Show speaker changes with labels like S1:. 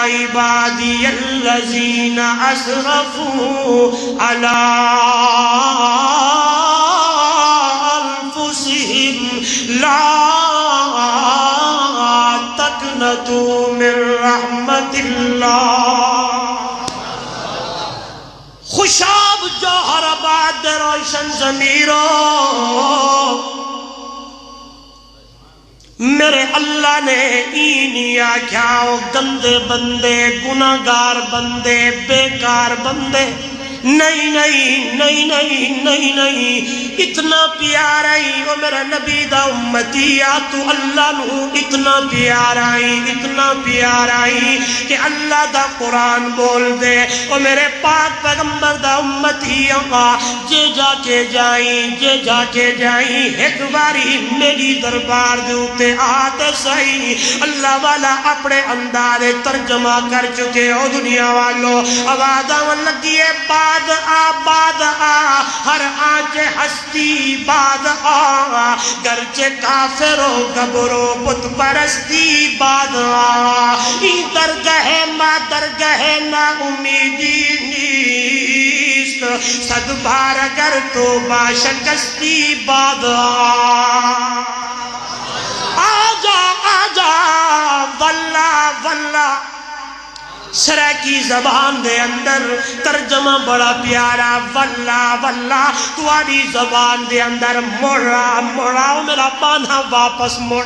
S1: عبادی الذین اسرفوا علی انفسہم لا تقنطوا من رحمت اللہ۔ خوشاب جوہر آباد روشن ضمیرو، میرے اللہ نے اینی آکھیا گندے بندے، گناہگار بندے، بیکار بندے، نہیں نہیں نہیں نہیں نہیں نہیں، اتنا پیارا ہی وہ میرا نبی دا امتی یا تو اللہ نو اتنا پیارا ہی، اتنا پیارا ہی کہ اللہ دا قرآن بول دے وہ میرے پاک پیغمبر دا امتی آقا جے جا کے جائیں، جے جا کے جائیں، ایک باری میری دربار دوتے آتے صحیح اللہ والا اپنے انداز ترجمہ کر چکے ہو دنیا والوں، آواز آن لگی ہے بعد آ ہر آنچ ہستی بعد آ، گرچہ کافر و گبرو بت پرستی بعد آ، این درگہ ما درگہ نا امیدی نیست، صد بار اگر تو با شکستی بعد آجا آجا واللہ واللہ۔ سرائکی زبان دے اندر ترجمہ بڑا پیارا، واللہ واللہ تمہاری زبان دے اندر مڑا مڑا میرا بانا واپس مڑ